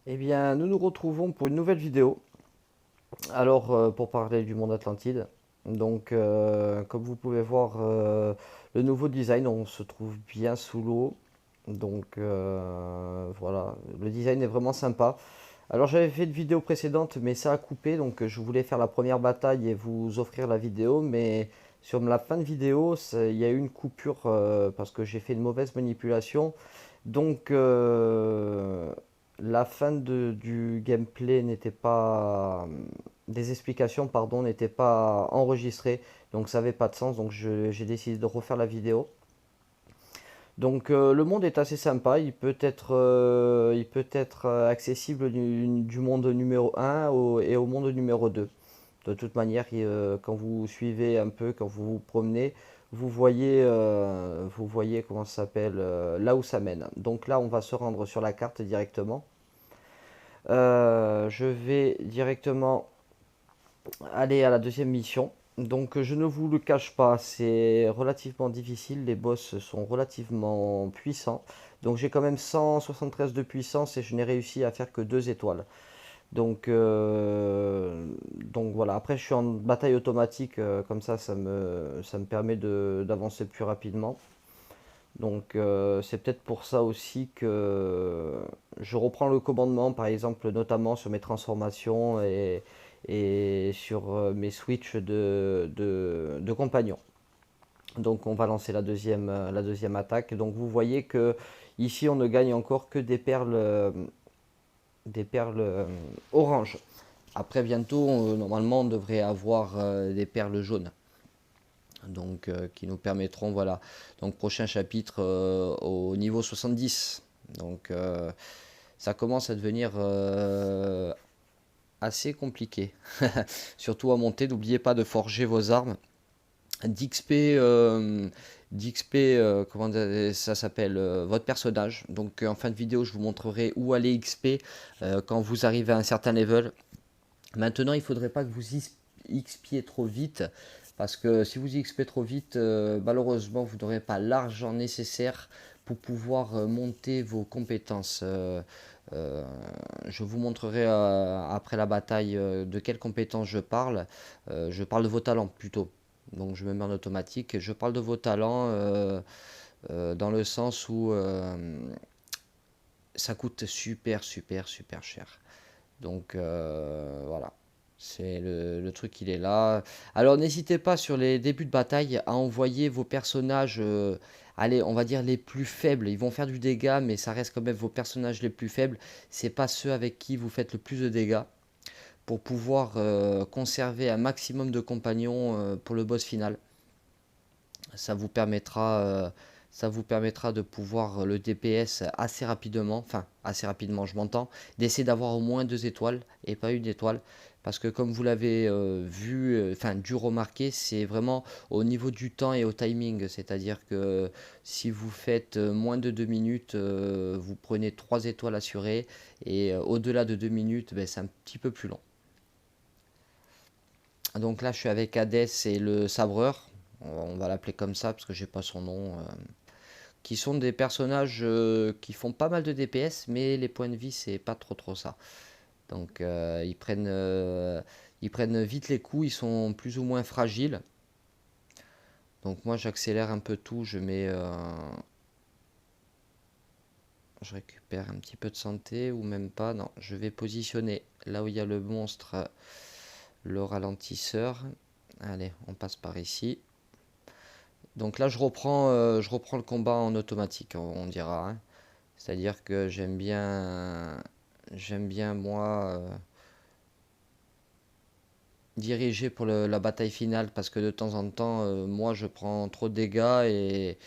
Eh bien, nous nous retrouvons pour une nouvelle vidéo. Alors, pour parler du monde Atlantide. Donc, comme vous pouvez voir, le nouveau design, on se trouve bien sous l'eau. Donc, voilà, le design est vraiment sympa. Alors, j'avais fait une vidéo précédente, mais ça a coupé. Donc, je voulais faire la première bataille et vous offrir la vidéo. Mais sur la fin de vidéo, il y a eu une coupure parce que j'ai fait une mauvaise manipulation. Donc, la fin du gameplay n'était pas, des explications, pardon, n'étaient pas enregistrées. Donc, ça n'avait pas de sens. Donc, j'ai décidé de refaire la vidéo. Donc, le monde est assez sympa. Il peut être accessible du monde numéro un et au monde numéro 2. De toute manière, quand vous suivez un peu, quand vous vous promenez, vous voyez comment ça s'appelle, là où ça mène. Donc là, on va se rendre sur la carte directement. Je vais directement aller à la deuxième mission. Donc je ne vous le cache pas, c'est relativement difficile, les boss sont relativement puissants. Donc j'ai quand même 173 de puissance et je n'ai réussi à faire que 2 étoiles. Donc voilà, après je suis en bataille automatique, comme ça me permet d'avancer plus rapidement. Donc c'est peut-être pour ça aussi que je reprends le commandement, par exemple, notamment sur mes transformations et sur mes switches de compagnons. Donc on va lancer la deuxième attaque. Donc vous voyez que ici on ne gagne encore que des perles orange. Après bientôt, normalement, on devrait avoir des perles jaunes. Donc qui nous permettront, voilà. Donc prochain chapitre au niveau 70. Donc ça commence à devenir assez compliqué. Surtout à monter, n'oubliez pas de forger vos armes. D'XP, comment ça s'appelle, votre personnage. Donc en fin de vidéo, je vous montrerai où aller XP quand vous arrivez à un certain level. Maintenant, il ne faudrait pas que vous XPiez trop vite, parce que si vous XP trop vite, malheureusement, vous n'aurez pas l'argent nécessaire pour pouvoir monter vos compétences. Euh, je vous montrerai après la bataille de quelles compétences je parle. Je parle de vos talents plutôt. Donc je me mets en automatique. Je parle de vos talents dans le sens où ça coûte super super super cher. Donc voilà, c'est le truc, il est là. Alors n'hésitez pas sur les débuts de bataille à envoyer vos personnages, allez, on va dire les plus faibles. Ils vont faire du dégât, mais ça reste quand même vos personnages les plus faibles. C'est pas ceux avec qui vous faites le plus de dégâts pour pouvoir conserver un maximum de compagnons pour le boss final. Ça vous permettra, euh, ça vous permettra de pouvoir le DPS assez rapidement, enfin assez rapidement je m'entends, d'essayer d'avoir au moins 2 étoiles et pas une étoile. Parce que comme vous l'avez vu, enfin dû remarquer, c'est vraiment au niveau du temps et au timing. C'est-à-dire que si vous faites moins de 2 minutes, vous prenez 3 étoiles assurées. Et au-delà de 2 minutes, ben, c'est un petit peu plus long. Donc là, je suis avec Hades et le Sabreur. On va l'appeler comme ça parce que j'ai pas son nom. Qui sont des personnages qui font pas mal de DPS, mais les points de vie, c'est pas trop trop ça. Donc ils prennent vite les coups, ils sont plus ou moins fragiles. Donc moi, j'accélère un peu tout, je récupère un petit peu de santé ou même pas. Non, je vais positionner là où il y a le monstre, le ralentisseur. Allez, on passe par ici. Donc là, je reprends le combat en automatique, on dira, hein. C'est-à-dire que j'aime bien moi diriger pour la bataille finale parce que de temps en temps, moi, je prends trop de dégâts et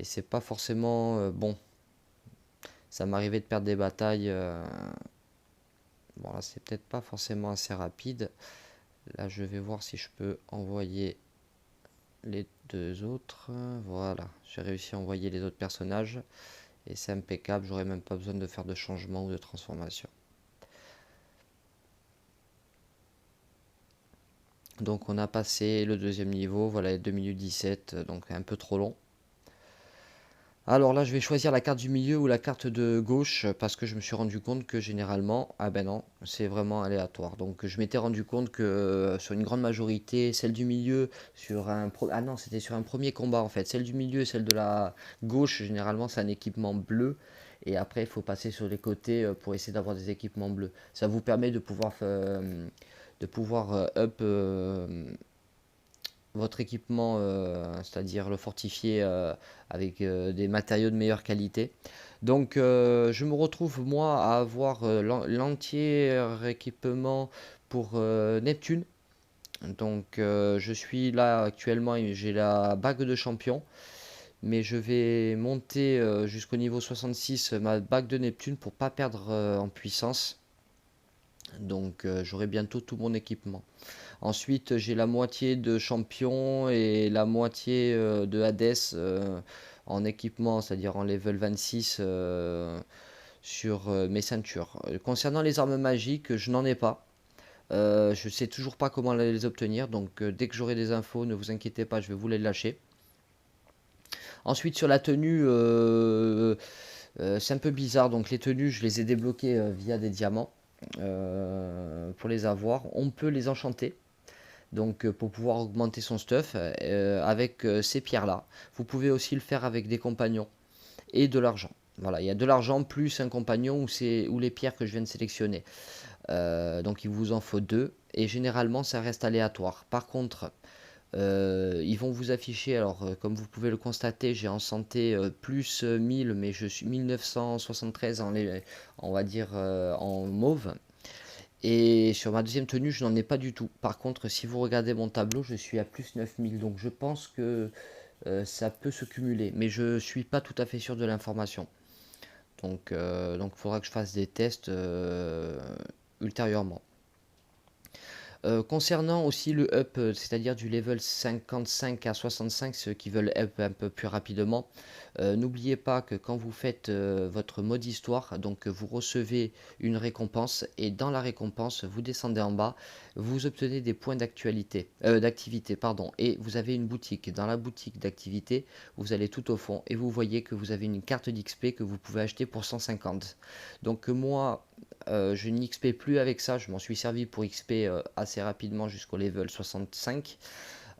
c'est pas forcément bon. Ça m'arrivait de perdre des batailles. Bon, là, c'est peut-être pas forcément assez rapide. Là, je vais voir si je peux envoyer les deux autres. Voilà, j'ai réussi à envoyer les autres personnages. Et c'est impeccable, j'aurais même pas besoin de faire de changement ou de transformation. Donc on a passé le deuxième niveau, voilà 2 minutes 17, donc un peu trop long. Alors là, je vais choisir la carte du milieu ou la carte de gauche parce que je me suis rendu compte que généralement, ah ben non, c'est vraiment aléatoire. Donc je m'étais rendu compte que sur une grande majorité, celle du milieu, ah non, c'était sur un premier combat en fait. Celle du milieu et celle de la gauche, généralement, c'est un équipement bleu. Et après, il faut passer sur les côtés pour essayer d'avoir des équipements bleus. Ça vous permet de pouvoir up votre équipement, c'est-à-dire le fortifier avec des matériaux de meilleure qualité. Donc je me retrouve moi à avoir l'entier équipement pour Neptune. Donc je suis là actuellement et j'ai la bague de champion. Mais je vais monter jusqu'au niveau 66 ma bague de Neptune pour pas perdre en puissance. Donc j'aurai bientôt tout mon équipement. Ensuite, j'ai la moitié de champion et la moitié de Hades en équipement, c'est-à-dire en level 26 sur mes ceintures. Concernant les armes magiques, je n'en ai pas. Je sais toujours pas comment les obtenir, donc dès que j'aurai des infos, ne vous inquiétez pas, je vais vous les lâcher. Ensuite, sur la tenue, c'est un peu bizarre, donc les tenues, je les ai débloquées via des diamants pour les avoir. On peut les enchanter. Donc pour pouvoir augmenter son stuff avec ces pierres-là. Vous pouvez aussi le faire avec des compagnons et de l'argent. Voilà, il y a de l'argent plus un compagnon ou les pierres que je viens de sélectionner. Donc il vous en faut deux et généralement ça reste aléatoire. Par contre, ils vont vous afficher, alors comme vous pouvez le constater, j'ai en santé plus 1000 mais je suis 1973 on va dire en mauve. Et sur ma deuxième tenue, je n'en ai pas du tout. Par contre, si vous regardez mon tableau, je suis à plus 9000. Donc je pense que ça peut se cumuler. Mais je ne suis pas tout à fait sûr de l'information. Donc il faudra que je fasse des tests ultérieurement. Concernant aussi le up, c'est-à-dire du level 55 à 65, ceux qui veulent up un peu plus rapidement, n'oubliez pas que quand vous faites votre mode histoire, donc vous recevez une récompense et dans la récompense, vous descendez en bas, vous obtenez des points d'activité, pardon, et vous avez une boutique. Dans la boutique d'activité, vous allez tout au fond et vous voyez que vous avez une carte d'XP que vous pouvez acheter pour 150. Donc moi, je n'XP plus avec ça, je m'en suis servi pour XP assez rapidement jusqu'au level 65.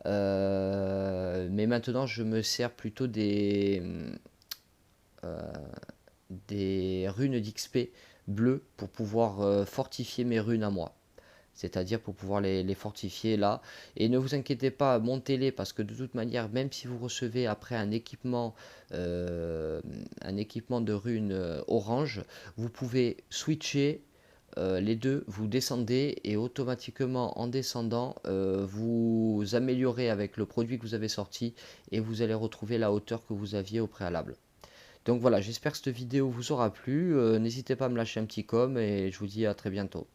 Mais maintenant, je me sers plutôt des runes d'XP bleues pour pouvoir fortifier mes runes à moi. C'est-à-dire pour pouvoir les fortifier là. Et ne vous inquiétez pas, montez-les parce que de toute manière, même si vous recevez après un équipement de runes orange, vous pouvez switcher les deux, vous descendez et automatiquement en descendant, vous améliorez avec le produit que vous avez sorti et vous allez retrouver la hauteur que vous aviez au préalable. Donc voilà, j'espère que cette vidéo vous aura plu. N'hésitez pas à me lâcher un petit com et je vous dis à très bientôt.